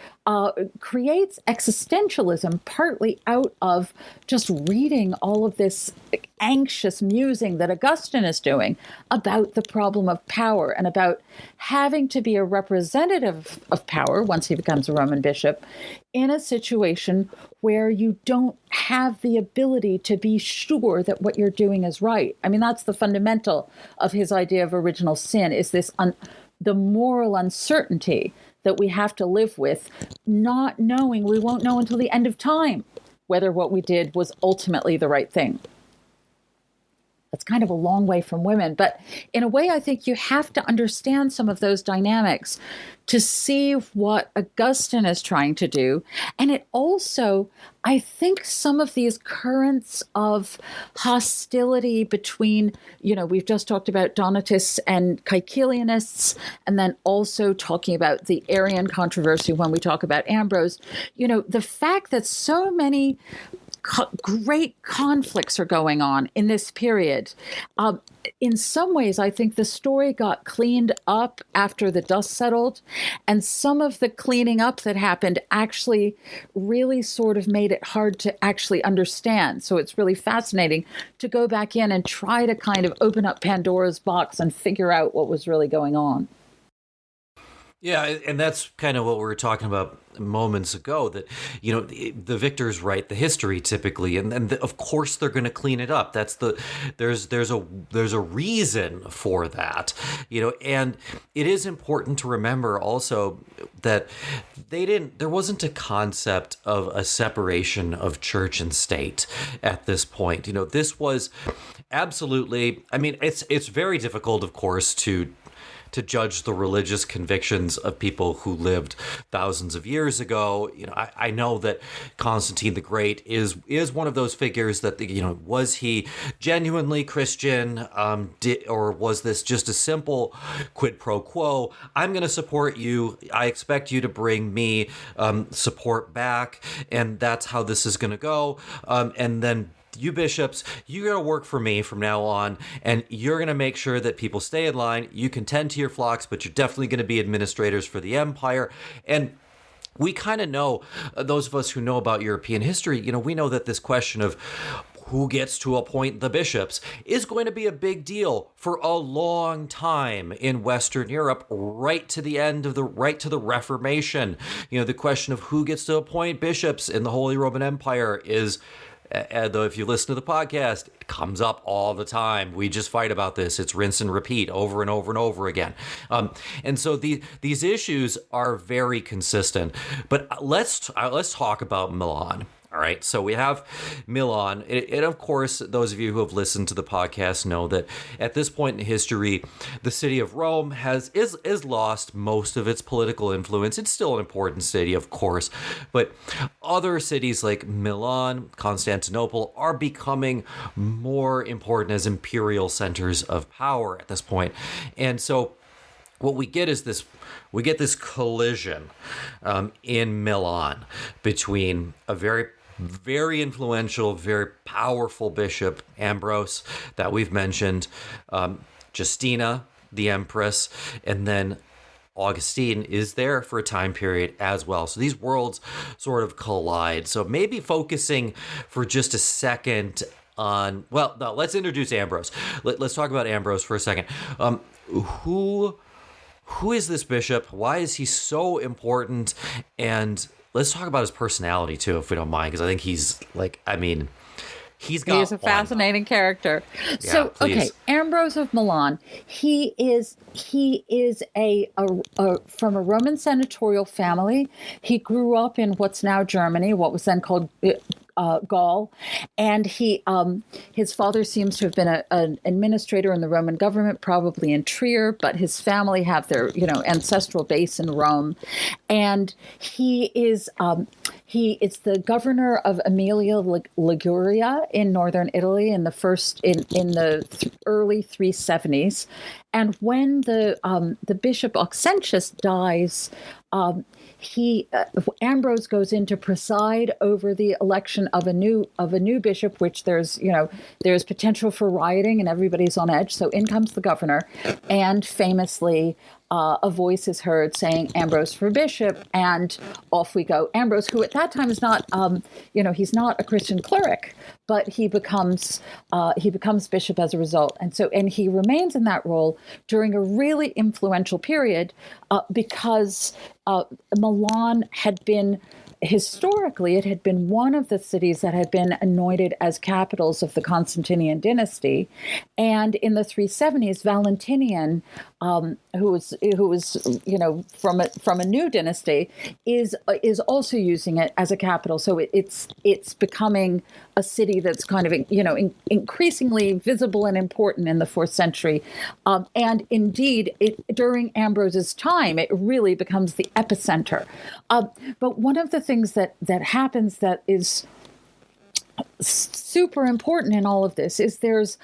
creates existentialism partly out of just reading all of this anxious musing that Augustine is doing about the problem of power and about having to be a representative of power once he becomes a Roman bishop in a situation where you don't have the ability to be sure that what you're doing is right. I mean, that's the fundamental of his idea of original sin, is this the moral uncertainty that we have to live with, not knowing, we won't know until the end of time whether what we did was ultimately the right thing. That's kind of a long way from women. But in a way, I think you have to understand some of those dynamics to see what Augustine is trying to do. And it also, I think some of these currents of hostility between, we've just talked about Donatists and Caecilianists, and then also talking about the Arian controversy when we talk about Ambrose, the fact that so many great conflicts are going on in this period. In some ways, I think the story got cleaned up after the dust settled, and some of the cleaning up that happened actually really sort of made it hard to actually understand. So it's really fascinating to go back in and try to kind of open up Pandora's box and figure out what was really going on.
Yeah, and that's kind of what we were talking about moments ago, that, the victors write the history typically, and of course they're going to clean it up. That's there's a reason for that, and it is important to remember also that there wasn't a concept of a separation of church and state at this point. This was absolutely, I mean, it's very difficult, of course, to judge the religious convictions of people who lived thousands of years ago. I know that Constantine the Great is one of those figures that, was he genuinely Christian? Or was this just a simple quid pro quo? I'm going to support you. I expect you to bring me support back. And that's how this is going to go. And then you bishops, you're going to work for me from now on, and you're going to make sure that people stay in line. You can tend to your flocks, but you're definitely going to be administrators for the empire. And we kind of know, those of us who know about European history, we know that this question of who gets to appoint the bishops is going to be a big deal for a long time in Western Europe, right to the Reformation. The question of who gets to appoint bishops in the Holy Roman Empire is, though if you listen to the podcast, it comes up all the time. We just fight about this. It's rinse and repeat over and over and over again. And so these issues are very consistent. But let's talk about Milan. All right, so we have Milan, and of course, those of you who have listened to the podcast know that at this point in history, the city of Rome is lost most of its political influence. It's still an important city, of course, but other cities like Milan, Constantinople are becoming more important as imperial centers of power at this point. And so what we get is this collision in Milan between a very influential, very powerful bishop, Ambrose, that we've mentioned, Justina, the empress, and then Augustine is there for a time period as well. So these worlds sort of collide. So maybe focusing for just a second on, well, no, let's introduce Ambrose. Let's talk about Ambrose for a second. Who is this bishop? Why is he so important? And let's talk about his personality too, if we don't mind, because I think he's a
fascinating character.
Yeah,
so,
please.
Okay, Ambrose of Milan. He is a from a Roman senatorial family. He grew up in what's now Germany, what was then called Gaul, and his father seems to have been an administrator in the Roman government, probably in Trier, but his family have their ancestral base in Rome, and he is the governor of Aemilia Liguria in northern Italy in the early 370s, and when the bishop Auxentius dies, Ambrose goes in to preside over the election of a new bishop, which there's potential for rioting and everybody's on edge. So in comes the governor, and famously a voice is heard saying Ambrose for bishop, and off we go. Ambrose, who at that time is not, he's not a Christian cleric, but he becomes bishop as a result. And he remains in that role during a really influential period because Milan had been, historically, it had been one of the cities that had been anointed as capitals of the Constantinian dynasty. And in the 370s, Valentinian, who was from a new dynasty, is also using it as a capital. So it's becoming a city that's kind of increasingly visible and important in the 4th century. And indeed, during Ambrose's time, it really becomes the epicenter. But one of the things that happens that is super important in all of this is there's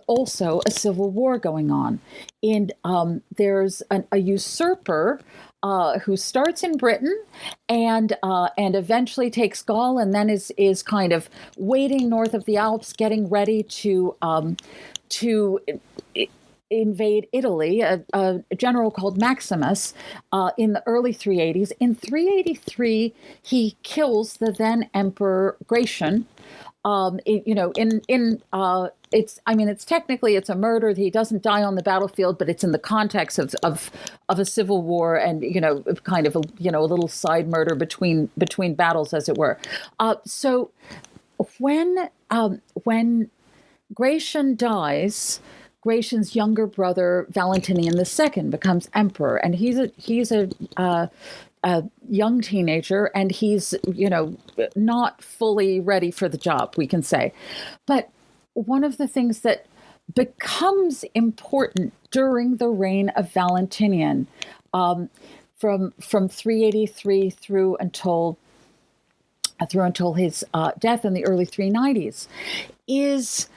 also a civil war going on, and there's a usurper who starts in Britain and eventually takes Gaul, and then is kind of waiting north of the Alps, getting ready to invade Italy, a general called Maximus, in the early 380s. In 383, he kills the then Emperor Gratian. It's technically it's a murder. He doesn't die on the battlefield, but it's in the context of a civil war and kind of a little side murder between battles, as it were. So when Gratian dies, Gratian's younger brother Valentinian II becomes emperor, and he's a young teenager, and he's not fully ready for the job, we can say. But one of the things that becomes important during the reign of Valentinian, from 383 through until his death in the early 390s, is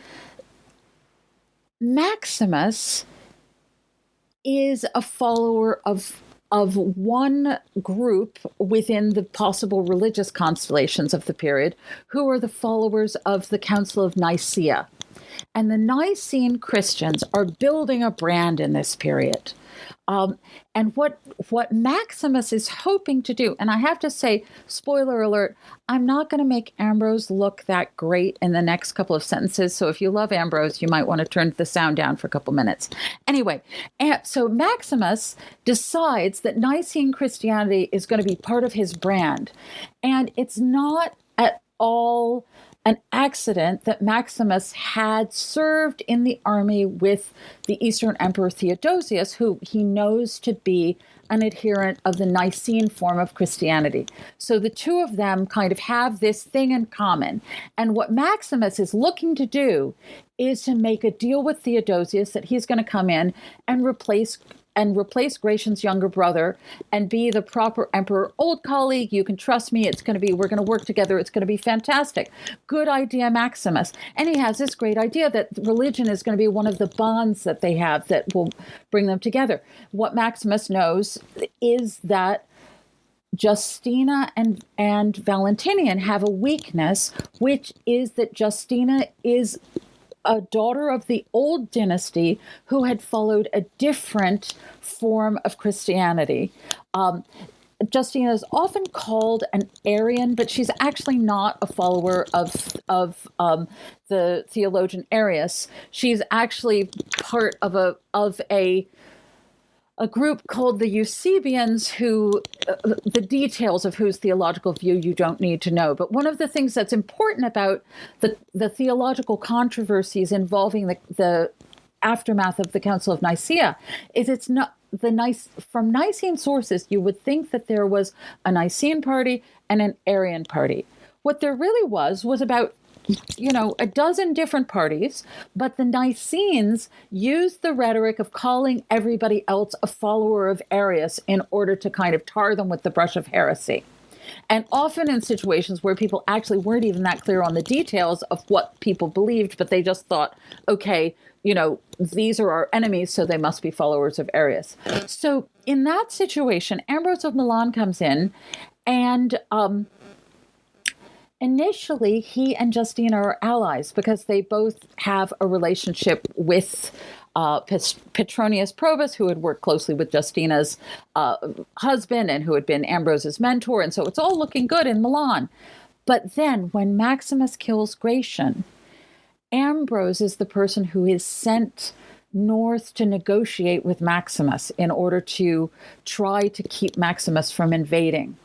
Maximus is a follower of one group within the possible religious constellations of the period, who are the followers of the Council of Nicaea. And the Nicene Christians are building a brand in this period. And what Maximus is hoping to do, and I have to say, spoiler alert, I'm not going to make Ambrose look that great in the next couple of sentences. So if you love Ambrose, you might want to turn the sound down for a couple minutes. Anyway, so Maximus decides that Nicene Christianity is going to be part of his brand. And it's not at all an accident that Maximus had served in the army with the Eastern Emperor Theodosius, who he knows to be an adherent of the Nicene form of Christianity. So the two of them kind of have this thing in common. And what Maximus is looking to do is to make a deal with Theodosius that he's going to come in and replace Gratian's younger brother and be the proper emperor. Old colleague, you can trust me. We're going to work together. It's going to be fantastic. Good idea, Maximus. And he has this great idea that religion is going to be one of the bonds that they have that will bring them together. What Maximus knows is that Justina and Valentinian have a weakness, which is that Justina is a daughter of the old dynasty who had followed a different form of Christianity. Justina is often called an Arian, but she's actually not a follower of the theologian Arius. She's actually part of a group called the Eusebians, who the details of whose theological view you don't need to know. But one of the things that's important about the theological controversies involving the aftermath of the Council of Nicaea is it's not from Nicene sources, you would think that there was a Nicene party and an Arian party. What there really was about a dozen different parties, but the Nicenes used the rhetoric of calling everybody else a follower of Arius in order to kind of tar them with the brush of heresy. And often in situations where people actually weren't even that clear on the details of what people believed, but they just thought, okay, these are our enemies, so they must be followers of Arius. So in that situation, Ambrose of Milan comes in, and initially, he and Justina are allies because they both have a relationship with Petronius Probus, who had worked closely with Justina's husband and who had been Ambrose's mentor. And so it's all looking good in Milan. But then when Maximus kills Gratian, Ambrose is the person who is sent north to negotiate with Maximus in order to try to keep Maximus from invading.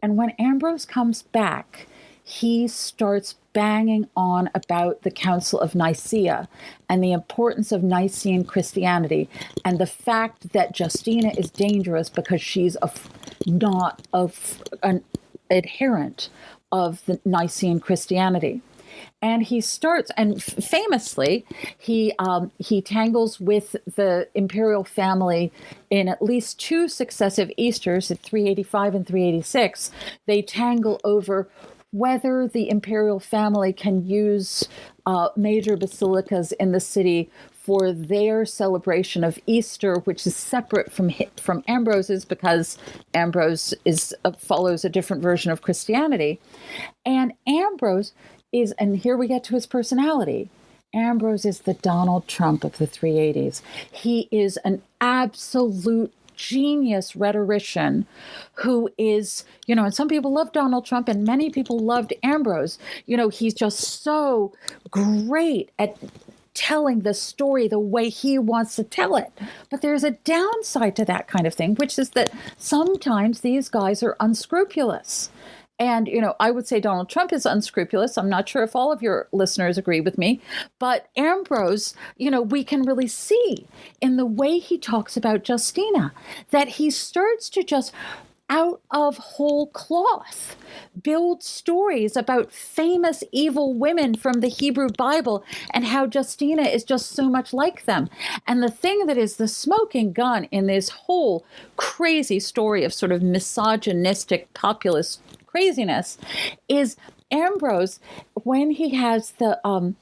And when Ambrose comes back, he starts banging on about the Council of Nicaea and the importance of Nicene Christianity and the fact that Justina is dangerous because she's not an adherent of the Nicene Christianity. And he starts, and famously, he tangles with the imperial family in at least 2 successive Easters at 385 and 386. They tangle over whether the imperial family can use major basilicas in the city for their celebration of Easter, which is separate from Ambrose's because Ambrose follows a different version of Christianity. And Ambrose is, and here we get to his personality, Ambrose is the Donald Trump of the 380s. He is an absolute genius rhetorician who is, and some people love Donald Trump and many people loved Ambrose. He's just so great at telling the story the way he wants to tell it. But there's a downside to that kind of thing, which is that sometimes these guys are unscrupulous. And, I would say Donald Trump is unscrupulous. I'm not sure if all of your listeners agree with me. But Ambrose, we can really see in the way he talks about Justina that he starts to just out of whole cloth build stories about famous evil women from the Hebrew Bible and how Justina is just so much like them. And the thing that is the smoking gun in this whole crazy story of sort of misogynistic populist craziness is Ambrose, when he has the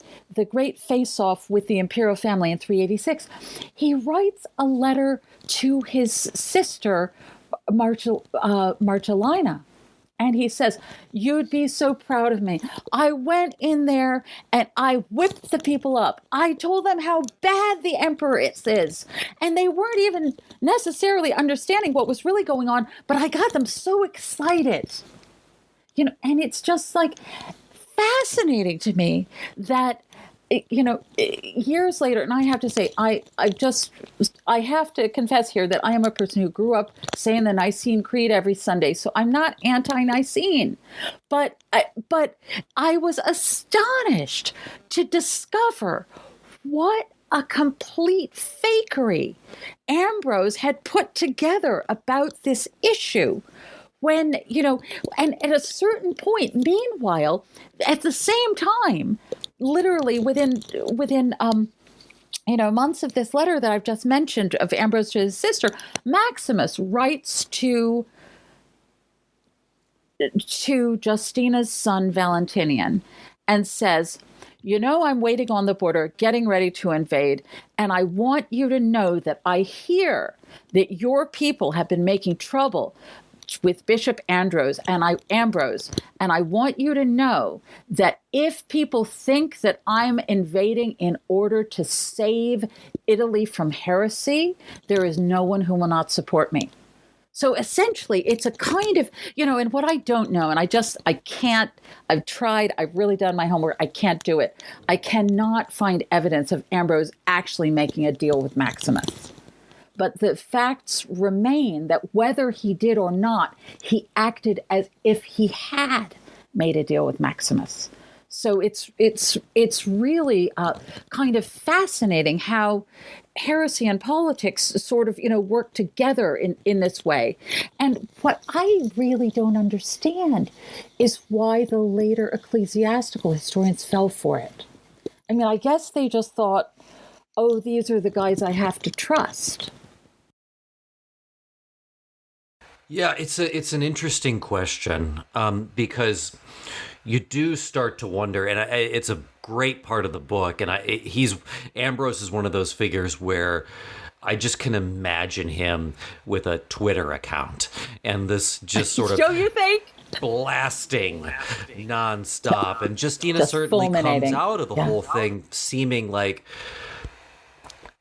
great face-off with the imperial family in 386, he writes a letter to his sister, Marcellina. And he says, "You'd be so proud of me. I went in there and I whipped the people up. I told them how bad the emperor is. And they weren't even necessarily understanding what was really going on, but I got them so excited." And it's just like fascinating to me that, years later, and I have to say, I have to confess here that I am a person who grew up saying the Nicene Creed every Sunday. So I'm not anti-Nicene, but I was astonished to discover what a complete fakery Ambrose had put together about this issue. When, and at a certain point, meanwhile, at the same time, literally within months of this letter that I've just mentioned of Ambrose to his sister, Maximus writes to Justina's son Valentinian and says, "I'm waiting on the border, getting ready to invade, and I want you to know that I hear that your people have been making trouble with Bishop Ambrose, and I want you to know that if people think that I'm invading in order to save Italy from heresy, there is no one who will not support me." So essentially, it's a kind of, and what I don't know, and I can't, I've tried, I've really done my homework, I can't do it. I cannot find evidence of Ambrose actually making a deal with Maximus. But the facts remain that whether he did or not, he acted as if he had made a deal with Maximus. So it's really kind of fascinating how heresy and politics sort of, work together in this way. And what I really don't understand is why the later ecclesiastical historians fell for it. I mean, I guess they just thought, oh, these are the guys I have to trust.
Yeah, it's an interesting question because you do start to wonder, and it's a great part of the book. And Ambrose is one of those figures where I just can imagine him with a Twitter account and this just sort of
you think?
blasting nonstop, and Justina certainly comes out of the whole thing seeming like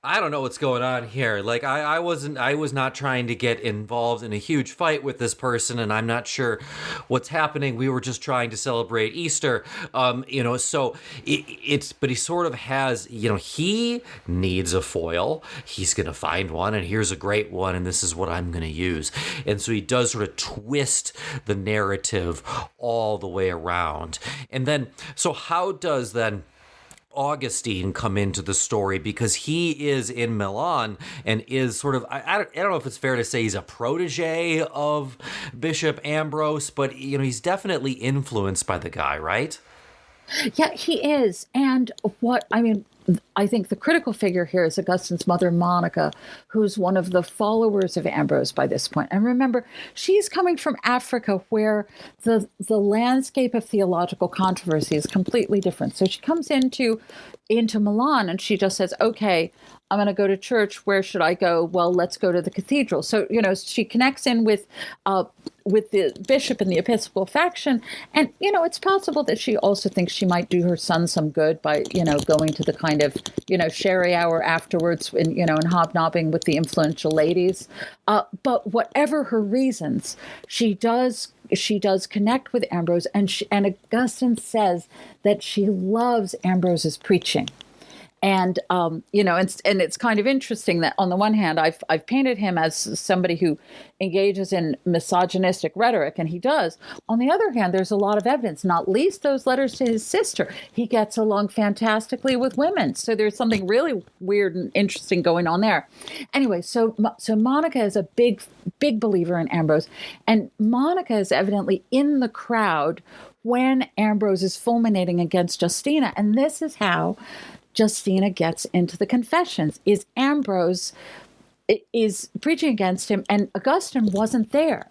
I don't know what's going on here. Like, I was not trying to get involved in a huge fight with this person, and I'm not sure what's happening. We were just trying to celebrate Easter. So but he sort of has, he needs a foil. He's going to find one, and here's a great one, and this is what I'm going to use. And so he does sort of twist the narrative all the way around. And then, so how does then Augustine come into the story? Because he is in Milan and is sort of, I don't know if it's fair to say he's a protege of Bishop Ambrose, but he's definitely influenced by the guy, right?
Yeah, he is. And I think the critical figure here is Augustine's mother, Monica, who's one of the followers of Ambrose by this point. And remember, she's coming from Africa, where the landscape of theological controversy is completely different. So she comes into Milan and she just says, okay, I'm going to go to church. Where should I go? Well, let's go to the cathedral. So, she connects in with the bishop and the episcopal faction. And, it's possible that she also thinks she might do her son some good by, going to the kind of, sherry hour afterwards and, and hobnobbing with the influential ladies. But whatever her reasons, she does connect with Ambrose, and Augustine says that she loves Ambrose's preaching. And, and it's kind of interesting that on the one hand, I've painted him as somebody who engages in misogynistic rhetoric, and he does. On the other hand, there's a lot of evidence, not least those letters to his sister. He gets along fantastically with women. So there's something really weird and interesting going on there. Anyway, so Monica is a big believer in Ambrose, and Monica is evidently in the crowd when Ambrose is fulminating against Justina. And this is how Justina gets into the confessions. Is Ambrose is preaching against him, and Augustine wasn't there.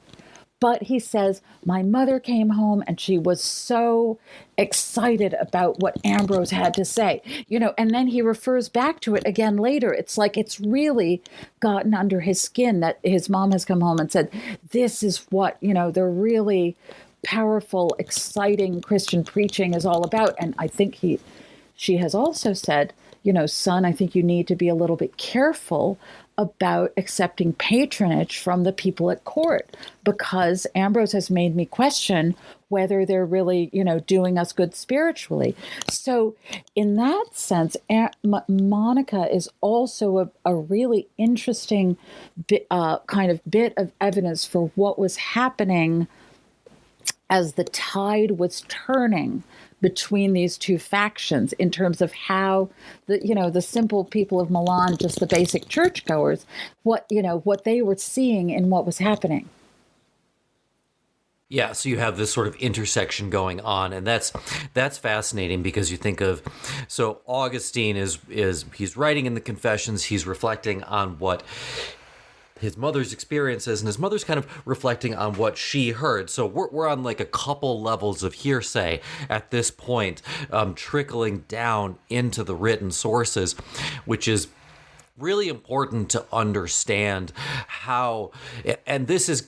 But he says, my mother came home and she was so excited about what Ambrose had to say, and then he refers back to it again later. It's like it's really gotten under his skin that his mom has come home and said, this is what, the really powerful, exciting Christian preaching is all about. And I think she has also said, son, I think you need to be a little bit careful about accepting patronage from the people at court, because Ambrose has made me question whether they're really, doing us good spiritually. So in that sense, Monica is also a really interesting kind of bit of evidence for what was happening as the tide was turning between these two factions, in terms of how the simple people of Milan, just the basic churchgoers, what they were seeing in what was happening.
Yeah, so you have this sort of intersection going on, and that's fascinating, because you think of, so Augustine is he's writing in the Confessions, he's reflecting on what his mother's experiences, and his mother's kind of reflecting on what she heard. So we're on like a couple levels of hearsay at this point, trickling down into the written sources, which is really important to understand how, and this is,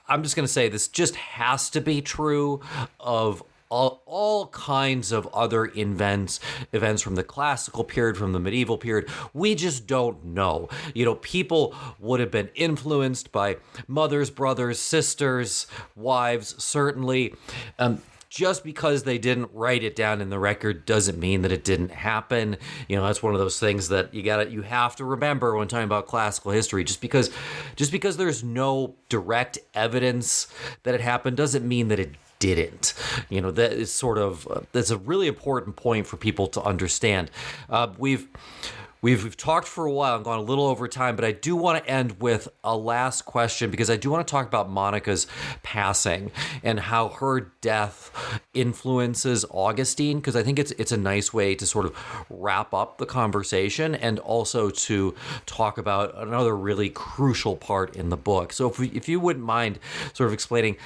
I'm just going to say, this just has to be true of all kinds of other events from the classical period, from the medieval period. We just don't know. People would have been influenced by mothers, brothers, sisters, wives, certainly. Just because they didn't write it down in the record doesn't mean that it didn't happen. That's one of those things that you have to remember when talking about classical history. Just because there's no direct evidence that it happened doesn't mean that it didn't. That is sort of that's a really important point for people to understand. We've talked for a while and gone a little over time, but I do want to end with a last question, because I do want to talk about Monica's passing and how her death influences Augustine, because I think it's a nice way to sort of wrap up the conversation and also to talk about another really crucial part in the book. So if you wouldn't mind sort of explaining,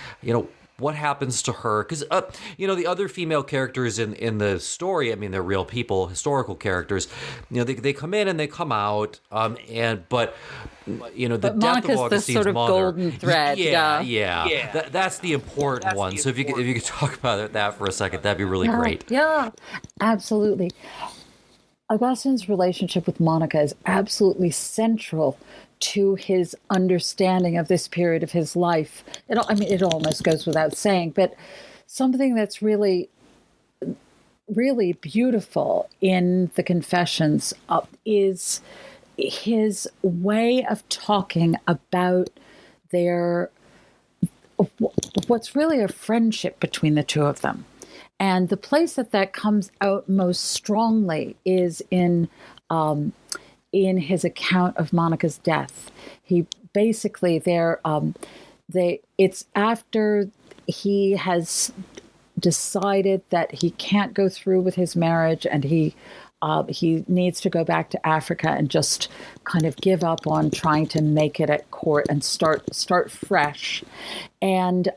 what happens to her? Because, the other female characters in the story, they're real people, historical characters. They come in and they come out. But the death of Augustine's
the sort of
mother,
golden thread.
Yeah. That's the important one. So if you could talk about that for a second, that'd be really great.
Yeah, absolutely. Augustine's relationship with Monica is absolutely central to his understanding of this period of his life. It almost goes without saying, but something that's really, really beautiful in the Confessions is his way of talking about their what's really a friendship between the two of them. And the place that comes out most strongly is in his account of Monica's death. He basically it's after he has decided that he can't go through with his marriage, and he needs to go back to Africa and just kind of give up on trying to make it at court and start fresh. And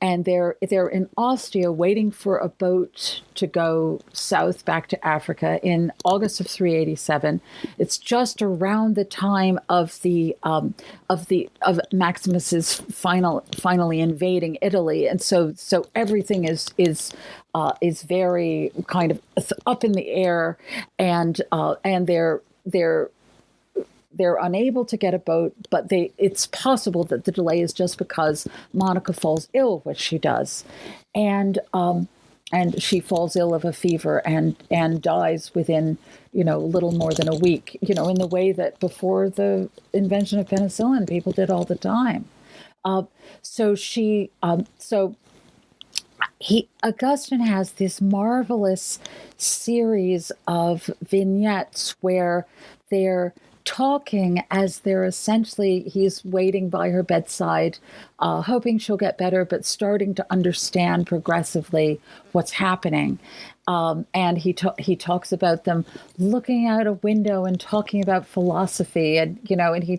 they're in Ostia waiting for a boat to go south back to Africa in August of 387. It's just around the time of Maximus's finally invading Italy, and so everything is very kind of up in the air, and they're unable to get a boat, but it's possible that the delay is just because Monica falls ill, which she does, and she falls ill of a fever and dies within little more than a week, in the way that before the invention of penicillin people did all the time. Augustine has this marvelous series of vignettes where they're talking as he's waiting by her bedside, hoping she'll get better, but starting to understand progressively what's happening. And he talks about them looking out a window and talking about philosophy, and he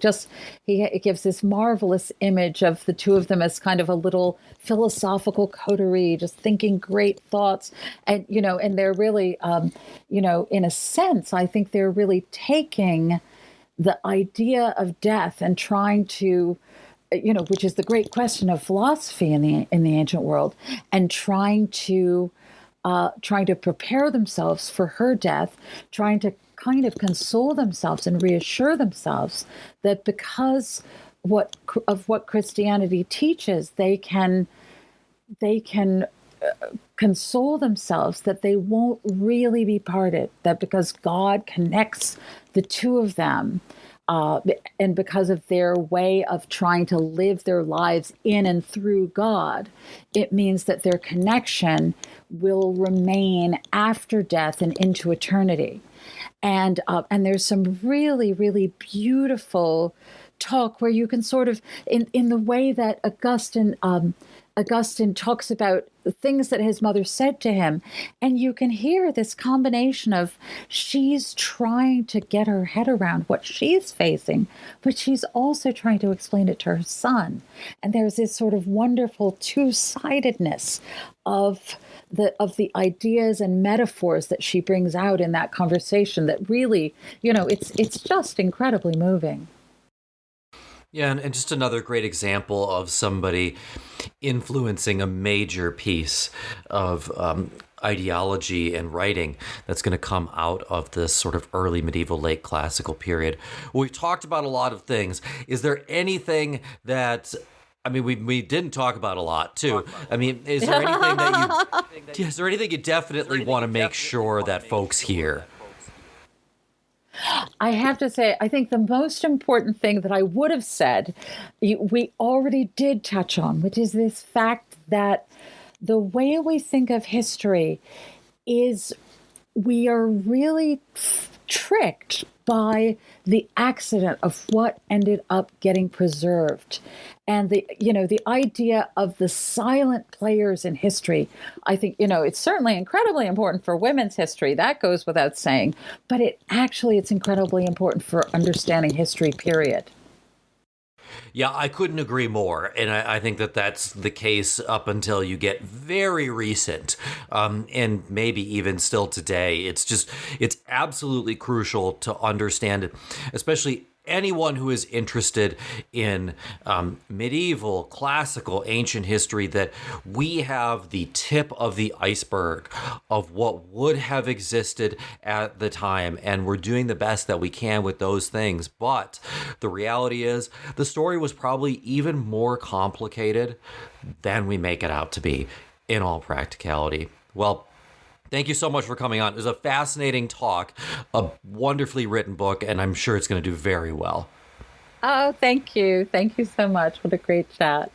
gives this marvelous image of the two of them as kind of a little philosophical coterie, just thinking great thoughts, and and they're really, in a sense, I think they're really taking the idea of death and trying to, which is the great question of philosophy in the ancient world, and trying to prepare themselves for her death, trying to kind of console themselves and reassure themselves that because of what Christianity teaches, they can console themselves that they won't really be parted, that because God connects the two of them, and because of their way of trying to live their lives in and through God, it means that their connection will remain after death and into eternity. And there's some really, really beautiful talk where you can sort of, in the way that Augustine talks about the things that his mother said to him, and you can hear this combination of she's trying to get her head around what she's facing, but she's also trying to explain it to her son. And there's this sort of wonderful two-sidedness of the ideas and metaphors that she brings out in that conversation that really, it's just incredibly moving.
Yeah, and just another great example of somebody influencing a major piece of ideology and writing that's going to come out of this sort of early medieval, late classical period. We've talked about a lot of things. Is there anything that... we didn't talk about a lot too. Is there anything you definitely want to make sure that folks hear?
I have to say, I think the most important thing that I would have said, we already did touch on, which is this fact that the way we think of history is we are really tricked by the accident of what ended up getting preserved. And the idea of the silent players in history, I think, it's certainly incredibly important for women's history. That goes without saying. But it's incredibly important for understanding history, period.
Yeah, I couldn't agree more. And I think that that's the case up until you get very recent, and maybe even still today. It's absolutely crucial to understand it, especially anyone who is interested in medieval, classical, ancient history, that we have the tip of the iceberg of what would have existed at the time, and we're doing the best that we can with those things. But the reality is, the story was probably even more complicated than we make it out to be, in all practicality. Well, thank you so much for coming on. It was a fascinating talk, a wonderfully written book, and I'm sure it's going to do very well.
Oh, thank you. Thank you so much. What a great chat.